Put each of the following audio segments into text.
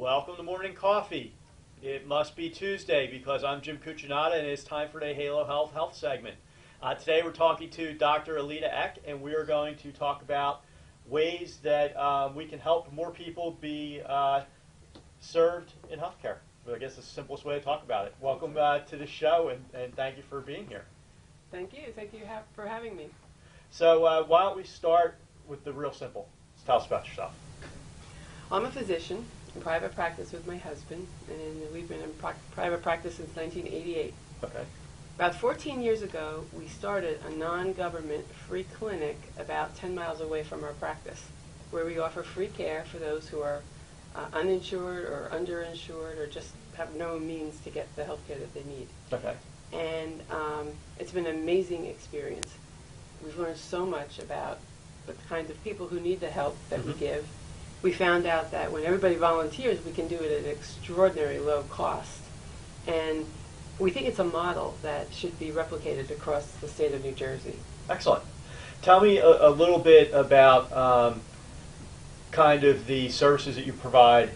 Welcome to Morning Coffee. It must be Tuesday because I'm Jim Cuccinata and it's time for the Halo Health segment. Today we're talking to Dr. Alieta Eck, and we are going to talk about ways that we can help more people be served in healthcare. I guess the simplest way to talk about it. Welcome to the show, and thank you for being here. Thank you. Thank you for having me. So why don't we start with the real simple. Just tell us about yourself. I'm a physician in private practice with my husband, and we've been in private practice since 1988. Okay. About 14 years ago, we started a non-government free clinic about 10 miles away from our practice, where we offer free care for those who are uninsured or underinsured or just have no means to get the health care that they need. Okay. And it's been an amazing experience. We've learned so much about the kinds of people who need the help that we give. We found out that when everybody volunteers, we can do it at an extraordinarily low cost. And we think it's a model that should be replicated across the state of New Jersey. Excellent. Tell me a little bit about kind of the services that you provide,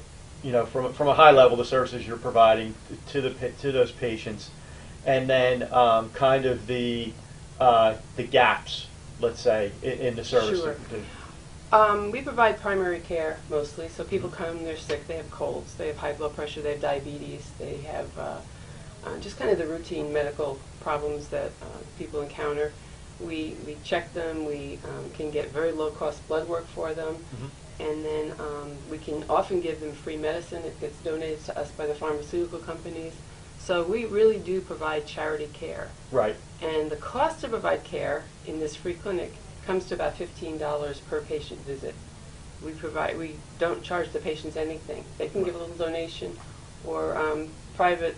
you know, from a high level, the services you're providing to those patients, and then kind of the gaps, let's say, in the service. Sure. We provide primary care mostly, so people come, they're sick, they have colds, they have high blood pressure, they have diabetes, they have just kind of the routine medical problems that people encounter. We check them, we can get very low cost blood work for them, and then we can often give them free medicine. It gets donated to us by the pharmaceutical companies. So we really do provide charity care. Right. And the cost to provide care in this free clinic comes to about $15 per patient visit. We don't charge the patients anything. They can give a little donation, or private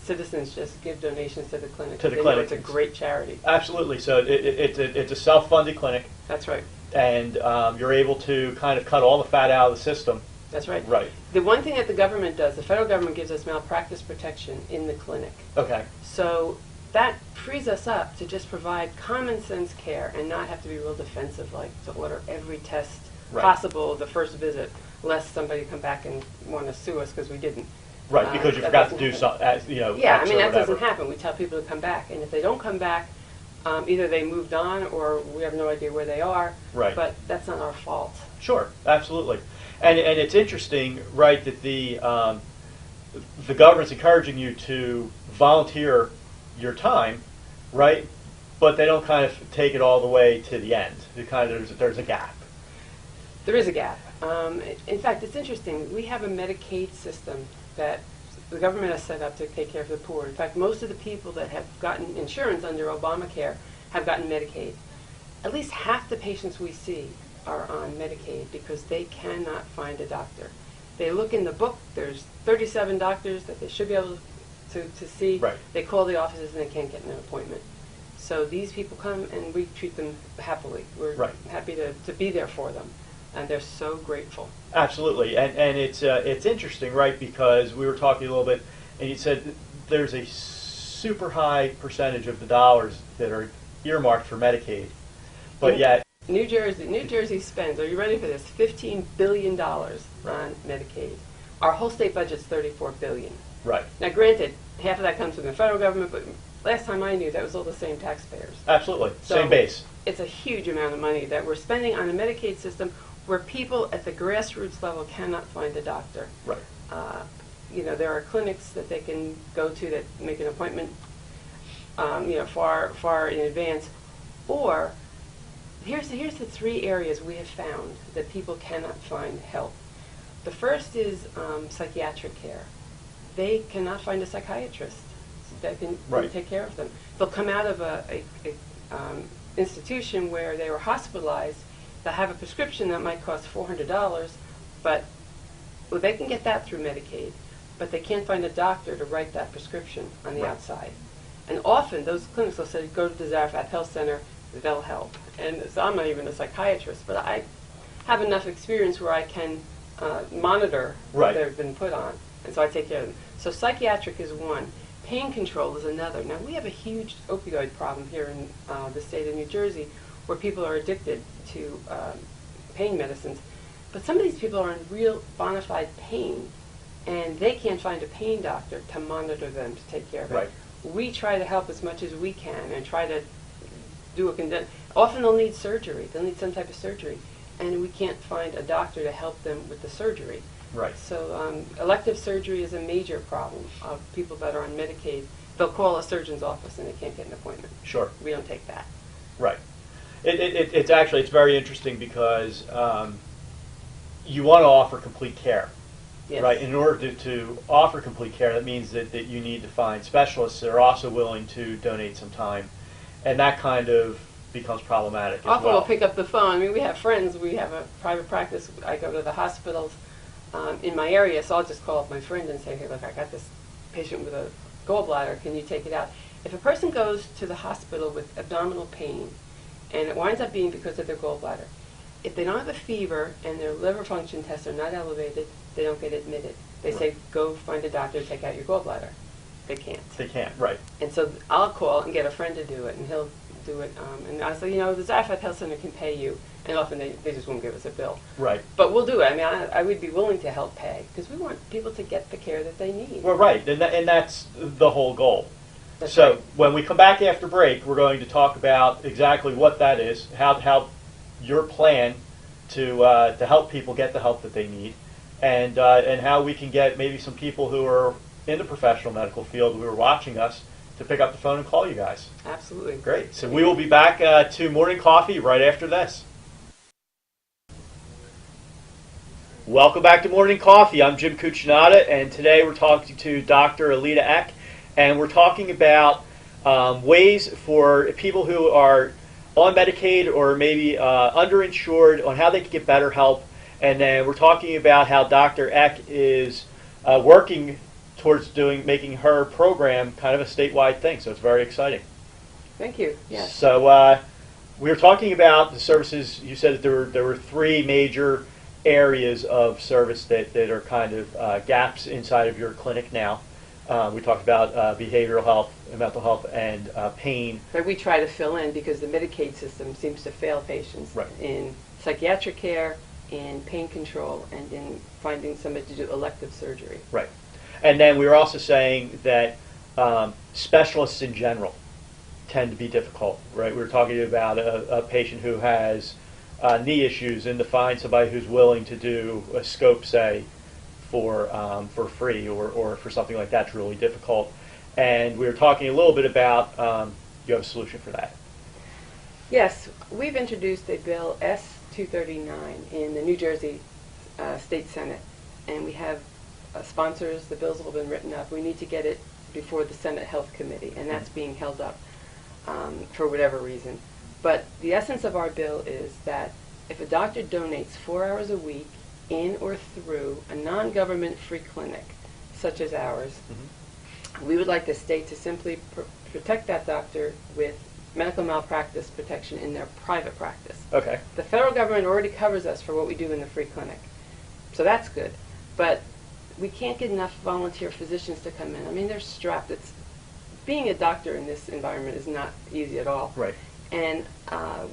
citizens just give donations to the clinic. To the they clinic. know it's a great charity. Absolutely. So it's a self-funded clinic. That's right. And you're able to kind of cut all the fat out of the system. That's right. Right. The one thing that the government does, the federal government gives us malpractice protection in the clinic. Okay. So that frees us up to just provide common sense care and not have to be real defensive, like to order every test possible the first visit, lest somebody come back and want to sue us because we didn't. Right, because you forgot to do something, you know. Yeah, I mean, that doesn't happen. We tell people to come back, and if they don't come back, either they moved on or we have no idea where they are. Right. But that's not our fault. Sure, absolutely. And it's interesting, right, that the government's encouraging you to volunteer your time, right? But they don't kind of take it all the way to the end. There's a gap. There is a gap. In fact, it's interesting. We have a Medicaid system that the government has set up to take care of the poor. In fact, most of the people that have gotten insurance under Obamacare have gotten Medicaid. At least half the patients we see are on Medicaid because they cannot find a doctor. They look in the book. There's 37 doctors that they should be able to see. Right. They call the offices and they can't get an appointment. So these people come and we treat them happily. We're happy to be there for them. And they're so grateful. Absolutely, and it's interesting, right? Because we were talking a little bit, and you said there's a super high percentage of the dollars that are earmarked for Medicaid, but yet New Jersey spends. Are you ready for this? $15 billion on Medicaid. Our whole state budget's $34 billion. Right. Now, granted, half of that comes from the federal government, but last time I knew, that was all the same taxpayers. Absolutely, So same base. It's a huge amount of money that we're spending on a Medicaid system where people at the grassroots level cannot find a doctor. Right. You know, there are clinics that they can go to that make an appointment, you know, far in advance. Or here's the three areas we have found that people cannot find help. The first is psychiatric care. They cannot find a psychiatrist that can take care of them. They'll come out of a institution where they were hospitalized. They'll have a prescription that might cost $400, but they can get that through Medicaid, but they can't find a doctor to write that prescription on the outside. And often those clinics will say, go to the Zarephath Health Center, they'll help. And so I'm not even a psychiatrist, but I have enough experience where I can monitor what they've been put on, and so I take care of them. So psychiatric is one. Pain control is another. Now, we have a huge opioid problem here in the state of New Jersey where people are addicted to pain medicines. But some of these people are in real bona fide pain, and they can't find a pain doctor to monitor them, to take care of it. Right. We try to help as much as we can and try to do a often they'll need surgery. They'll need some type of surgery, and we can't find a doctor to help them with the surgery. Right. So elective surgery is a major problem of people that are on Medicaid. They'll call a surgeon's office and they can't get an appointment. Sure. We don't take that. Right. It's very interesting because you want to offer complete care. Yes. Right. In order to offer complete care, that means that you need to find specialists that are also willing to donate some time, and that kind of becomes problematic as Often well. we'll pick up the phone. I mean, we have friends. We have a private practice. I go to the hospitals in my area, so I'll just call up my friend and say, hey, look, I got this patient with a gallbladder. Can you take it out? If a person goes to the hospital with abdominal pain, and it winds up being because of their gallbladder, if they don't have a fever and their liver function tests are not elevated, they don't get admitted. They say, go find a doctor to take out your gallbladder. They can't. They can't, right. And so I'll call and get a friend to do it, and he'll do it. And I say, the Zarephath Health Center can pay you. And often they just won't give us a bill. Right. But we'll do it. I mean, I would be willing to help pay, because we want people to get the care that they need. Well, right, and that's the whole goal. That's so right. when we come back after break, we're going to talk about exactly what that is, how your plan to help people get the help that they need, and how we can get maybe some people who are in the professional medical field who are watching us to pick up the phone and call you guys. Absolutely. Great. So we will be back to Morning Coffee right after this. Welcome back to Morning Coffee. I'm Jim Cuccinata, and today we're talking to Dr. Alieta Eck, and we're talking about ways for people who are on Medicaid or maybe underinsured on how they can get better help. And then we're talking about how Dr. Eck is working towards making her program kind of a statewide thing. So it's very exciting. Thank you. Yes. So we were talking about the services. You said that there were three major areas of service that are kind of gaps inside of your clinic now. We talked about behavioral health, mental health, and pain. That we try to fill in because the Medicaid system seems to fail patients in psychiatric care, in pain control, and in finding somebody to do elective surgery. Right. And then we were also saying that specialists in general tend to be difficult, right? We were talking about a patient who has knee issues, and to find somebody who's willing to do a scope, say, for free or for something like that's really difficult. And we were talking a little bit about you have a solution for that. Yes, we've introduced a bill S-239 in the New Jersey State Senate, and we have sponsors. The bills have been written up. We need to get it before the Senate Health Committee, and that's being held up for whatever reason. But the essence of our bill is that if a doctor donates 4 hours a week in or through a non-government free clinic, such as ours, we would like the state to simply protect that doctor with medical malpractice protection in their private practice. Okay. The federal government already covers us for what we do in the free clinic, so that's good. But we can't get enough volunteer physicians to come in. I mean, they're strapped. Being a doctor in this environment is not easy at all. Right. And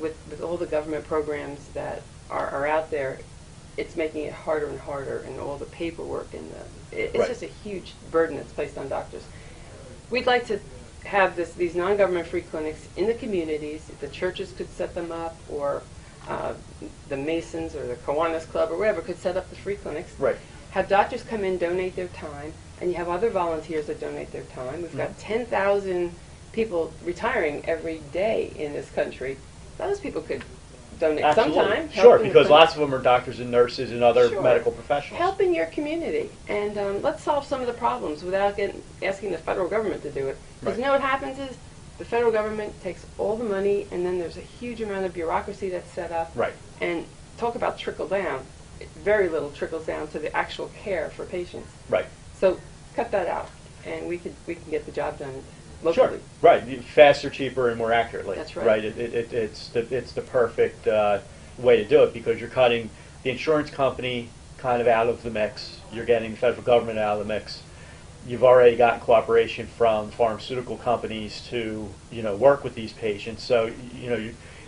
with all the government programs that are out there, it's making it harder and harder, and all the paperwork and it's just a huge burden that's placed on doctors. We'd like to have these non-government free clinics in the communities. If the churches could set them up, or the Masons or the Kiwanis Club or whatever could set up the free clinics. Right. Have doctors come in, donate their time, and you have other volunteers that donate their time. We've got 10,000 people retiring every day in this country. Those people could donate some time. Sure, because lots of them are doctors and nurses and other medical professionals. Help in your community, and let's solve some of the problems without asking the federal government to do it. Because you know what happens is the federal government takes all the money, and then there's a huge amount of bureaucracy that's set up. Right. And talk about trickle down. Very little trickles down to the actual care for patients. Right. So cut that out, and we can get the job done locally. Sure. Right. Faster, cheaper, and more accurately. That's right. Right. It's the perfect way to do it, because you're cutting the insurance company kind of out of the mix. You're getting the federal government out of the mix. You've already gotten cooperation from pharmaceutical companies to work with these patients. So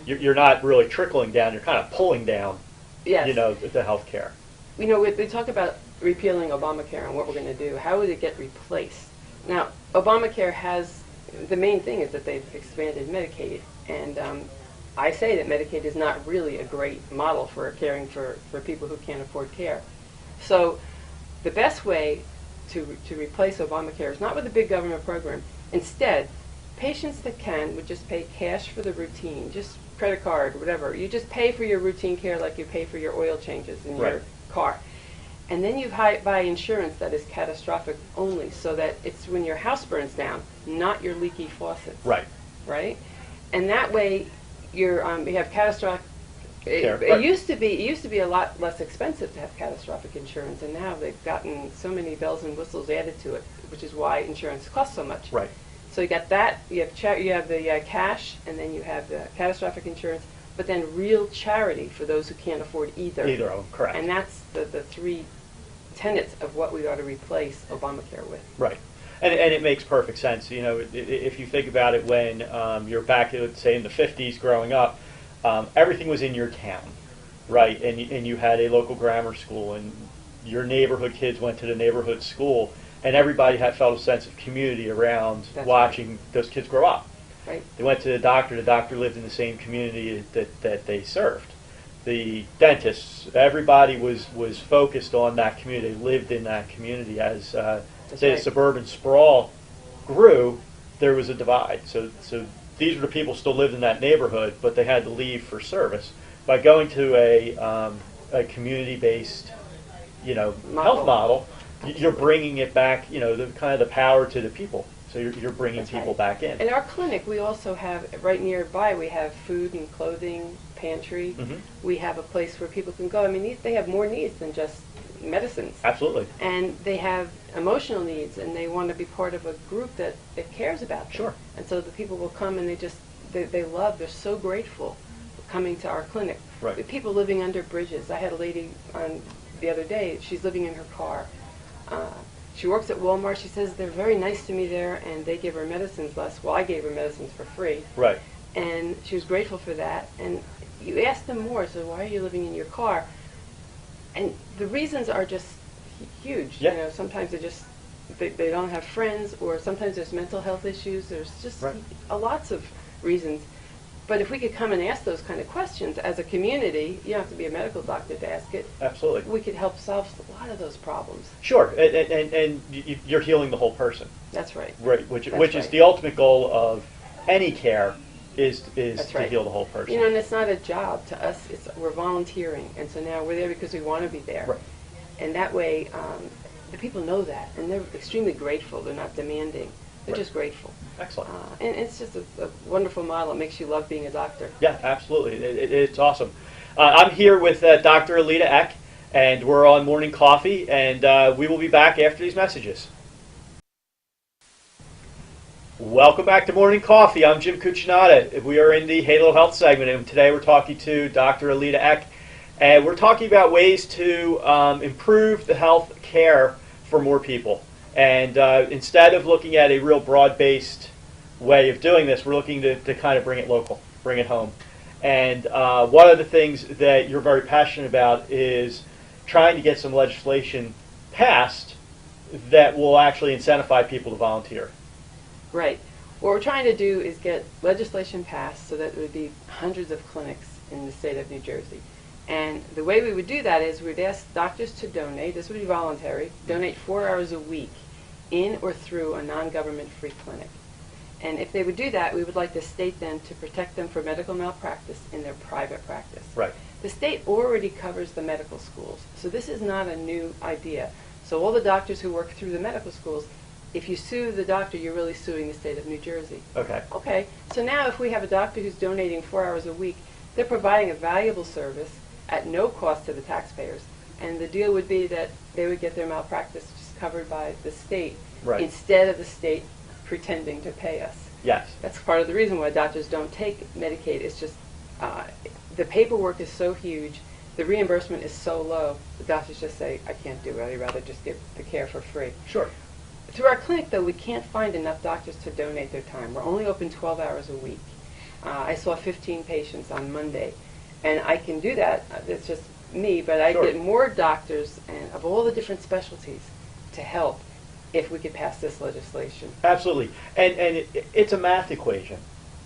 you're not really trickling down. You're kind of pulling down. Yes. The health care. we talk about repealing Obamacare and what we're going to do. How would it get replaced? Now, Obamacare has, the main thing is that they've expanded Medicaid. And I say that Medicaid is not really a great model for caring for people who can't afford care. So the best way to replace Obamacare is not with a big government program. Instead, patients that can would just pay cash for the routine, just credit card, whatever. You just pay for your routine care like you pay for your oil changes in your car. And then you buy insurance that is catastrophic only, so that it's when your house burns down, not your leaky faucets. Right. Right? And that way, you have catastrophic. It used to be a lot less expensive to have catastrophic insurance, and now they've gotten so many bells and whistles added to it, which is why insurance costs so much. Right. So you got that. You have the cash, and then you have the catastrophic insurance, but then real charity for those who can't afford either. Either of them, correct. And that's the three tenets of what we ought to replace Obamacare with. Right. And it makes perfect sense. If you think about it, when you're back, say, in the 50s growing up, everything was in your town, right? And you had a local grammar school, and your neighborhood kids went to the neighborhood school, and everybody felt a sense of community around watching those kids grow up. Right. They went to the doctor lived in the same community that they served. The dentists, everybody was focused on that community, they lived in that community. As the suburban sprawl grew, there was a divide. So these were the people still lived in that neighborhood, but they had to leave for service. By going to a community-based, health model, you're bringing it back, the kind of the power to the people. So you're bringing people back in. In our clinic, we also have, right nearby, we have food and clothing pantry. Mm-hmm. We have a place where people can go. I mean, they have more needs than just medicines. Absolutely. And they have emotional needs, and they want to be part of a group that cares about them. Sure. And so the people will come, and they're so grateful for coming to our clinic. Right. With people living under bridges. I had a lady on the other day, she's living in her car. She works at Walmart. She says they're very nice to me there, and they give her medicines less. Well, I gave her medicines for free. Right. And she was grateful for that. And you ask them more, so why are you living in your car? And the reasons are just huge. Yeah. Sometimes they don't have friends, or sometimes there's mental health issues. There's just lots of reasons. But if we could come and ask those kind of questions as a community, you don't have to be a medical doctor to ask it. Absolutely. We could help solve a lot of those problems. Sure, and you're healing the whole person. That's right. Right, which is the ultimate goal of any care, is to heal the whole person. And it's not a job to us. We're volunteering, and so now we're there because we want to be there. Right. And that way, the people know that, and they're extremely grateful. They're not demanding. They're just grateful. Excellent. And it's just a wonderful model. It makes you love being a doctor. Yeah, absolutely. It's awesome. I'm here with Dr. Alieta Eck, and we're on Morning Coffee, and we will be back after these messages. Welcome back to Morning Coffee. I'm Jim Cucinato. We are in the Halo Health segment, and today we're talking to Dr. Alieta Eck, and we're talking about ways to improve the health care for more people. And instead of looking at a real broad-based way of doing this, we're looking to kind of bring it local, bring it home. And one of the things that you're very passionate about is trying to get some legislation passed that will actually incentivize people to volunteer. Right. What we're trying to do is get legislation passed so that there would be hundreds of clinics in the state of New Jersey. And the way we would do that is we'd ask doctors to donate, this would be voluntary, donate 4 hours a week in or through a non-government free clinic. And if they would do that, we would like the state then to protect them for medical malpractice in their private practice. Right. The state already covers the medical schools, so this is not a new idea. So all the doctors who work through the medical schools, if you sue the doctor, you're really suing the state of New Jersey. Okay. Okay, so now if we have a doctor who's donating 4 hours a week, they're providing a valuable service at no cost to the taxpayers. And the deal would be that they would get their malpractice just covered by the state, instead of the state pretending to pay us. Yes. That's part of the reason why doctors don't take Medicaid. It's just the paperwork is so huge, the reimbursement is so low, the doctors just say, I can't do it, I'd rather just give the care for free. Sure. Through our clinic, though, we can't find enough doctors to donate their time. We're only open 12 hours a week. I saw 15 patients on Monday, and I can do that. It's just me, but I'd Sure. get more doctors and of all the different specialties to help if we could pass this legislation. Absolutely, and it's a math equation,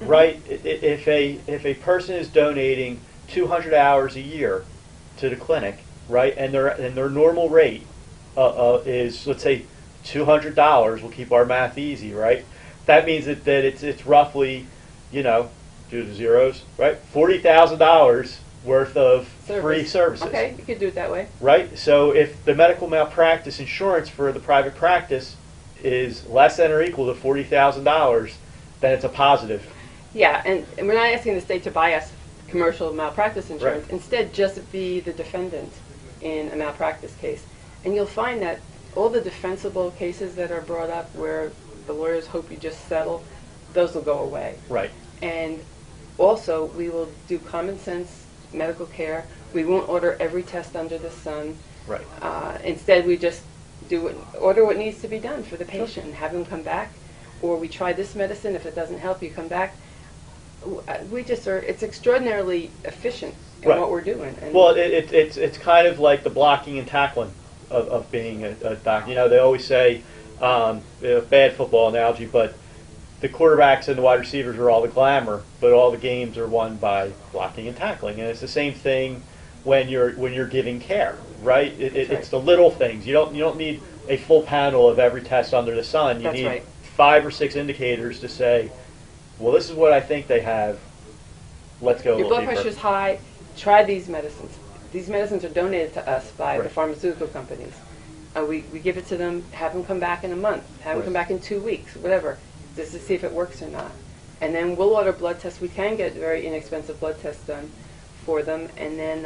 Mhm. right? If a person is donating 200 hours a year to the clinic, right, and their normal rate is, let's say, $200. We'll keep our math easy, right? That means that it's roughly, do the zeros, right? $40,000 worth of free services. Okay, you could do it that way. Right? So if the medical malpractice insurance for the private practice is less than or equal to $40,000, then it's a positive. Yeah, and we're not asking the state to buy us commercial malpractice insurance. Right. Instead, just be the defendant in a malpractice case. And you'll find that all the defensible cases that are brought up where the lawyers hope you just settle, those will go away. Right. And also, we will do common sense medical care. We won't order every test under the sun. Right. Instead, we just order what needs to be done for the patient and have them come back. Or we try this medicine. If it doesn't help, you come back. We just are. It's extraordinarily efficient in Right. what we're doing. And Well, it's kind of like the blocking and tackling of being a doctor. They always say, bad football analogy, but the quarterbacks and the wide receivers are all the glamour, but all the games are won by blocking and tackling. And it's the same thing when you're giving care, right? It's the little things. You don't need a full panel of every test under the sun. You That's need right. 5 or 6 indicators to say, well, this is what I think they have. Let's go a Your little blood deeper. pressure's high. Try these medicines. These medicines are donated to us by the Right. pharmaceutical companies. We give it to them, have them come back in a month, have them Right. come back in 2 weeks, whatever, just to see if it works or not. And then we'll order blood tests. We can get very inexpensive blood tests done for them, and then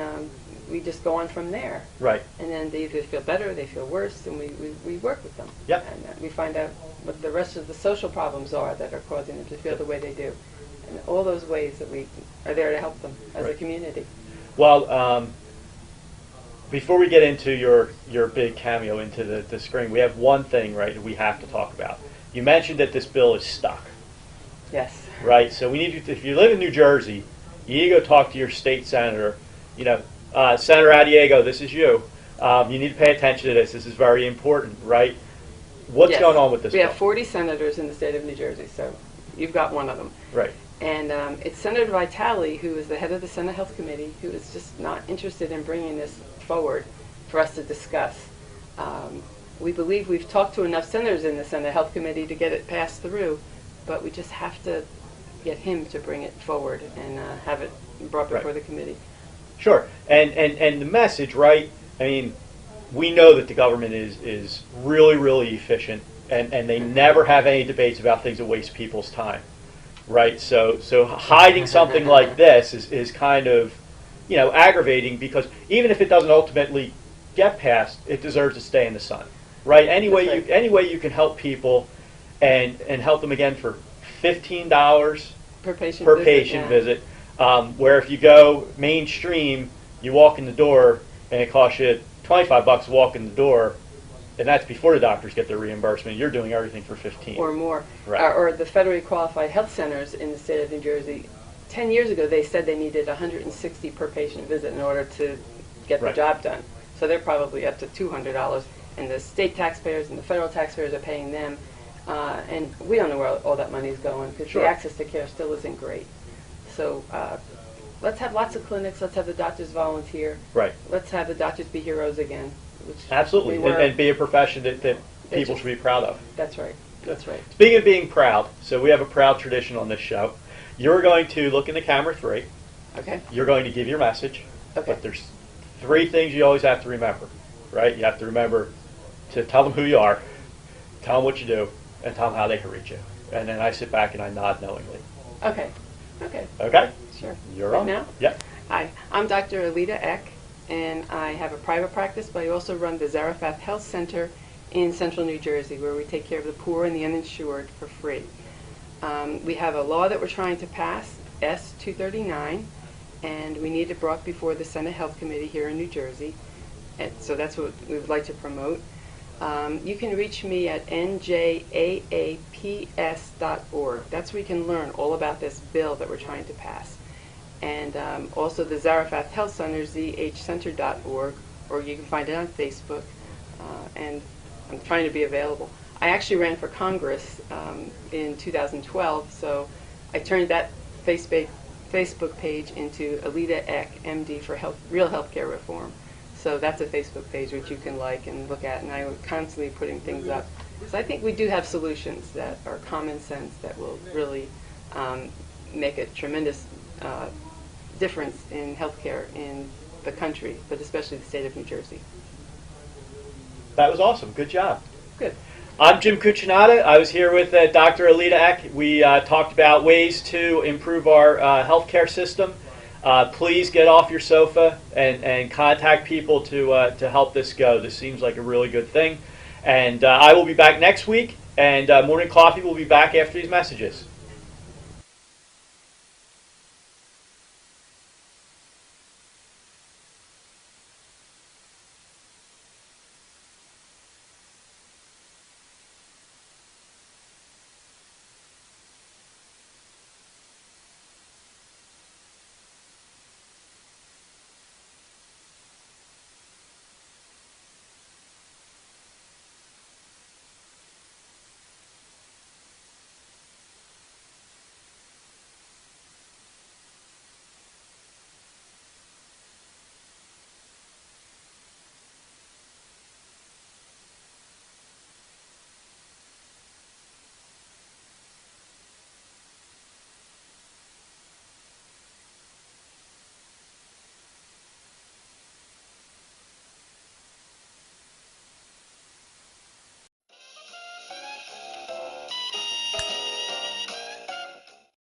we just go on from there. Right. And then they either feel better, they feel worse, and we work with them. Yep. And we find out what the rest of the social problems are that are causing them to feel the way they do. And all those ways that we are there to help them as a Right. community. Well, before we get into your big cameo into the screen, we have one thing, right, that we have to talk about. You mentioned that this bill is stuck, Yes. right? So we need you if you live in New Jersey, you need to go talk to your state senator. Senator Adiego, this is you. You need to pay attention to this. This is very important, right? What's Yes. going on with this We bill? have 40 senators in the state of New Jersey, so you've got one of them. Right. And it's Senator Vitale, who is the head of the Senate Health Committee, who is just not interested in bringing this forward for us to discuss. We believe we've talked to enough senators in the Senate Health Committee to get it passed through, but we just have to get him to bring it forward and have it brought before Right. the committee. Sure. And the message, right? I mean, we know that the government is really, really efficient, and they never have any debates about things that waste people's time, right? So hiding something like this is kind of, aggravating, because even if it doesn't ultimately get passed, it deserves to stay in the sun, right? Any way you can help people and help them, again, for $15 Per patient per visit. patient Yeah. visit, where if you go mainstream, you walk in the door and it costs you $25 to walk in the door, and that's before the doctors get their reimbursement. You're doing everything for 15. Or more. Right. Or the federally qualified health centers in the state of New Jersey. 10 years ago, they said they needed 160 per patient visit in order to get the Right. job done. So they're probably up to $200, and the state taxpayers and the federal taxpayers are paying them. And we don't know where all that money is going, because Sure. the access to care still isn't great. So let's have lots of clinics. Let's have the doctors volunteer. Right. Let's have the doctors be heroes again. Which Absolutely. we were. And be a profession that people just- should be proud of. That's right. That's right. Speaking of being proud, so we have a proud tradition on this show. You're going to look into camera 3. Okay. You're going to give your message. Okay. But there's 3 things you always have to remember, right? You have to remember to tell them who you are, tell them what you do, and tell them how they can reach you. And then I sit back and I nod knowingly. Okay. Okay. Okay? Sure. You're Right on. now? Yeah. Hi, I'm Dr. Alieta Eck, and I have a private practice, but I also run the Zarephath Health Center in central New Jersey, where we take care of the poor and the uninsured for free. We have a law that we're trying to pass, S-239, and we need it brought before the Senate Health Committee here in New Jersey. And so that's what we would like to promote. You can reach me at njaaps.org. That's where you can learn all about this bill that we're trying to pass. And also the Zarephath Health Center, zhcenter.org, or you can find it on Facebook. And I'm trying to be available. I actually ran for Congress in 2012, so I turned that Facebook page into Alieta Eck, MD for Real Healthcare Reform. So that's a Facebook page which you can like and look at, and I'm constantly putting things up. So I think we do have solutions that are common sense that will really make a tremendous difference in healthcare in the country, but especially the state of New Jersey. That was awesome. Good job. Good. I'm Jim Cuccinata. I was here with Dr. Alieta Eck. We talked about ways to improve our healthcare system. Please get off your sofa and contact people to help this go. This seems like a really good thing. And I will be back next week, and Morning Coffee will be back after these messages.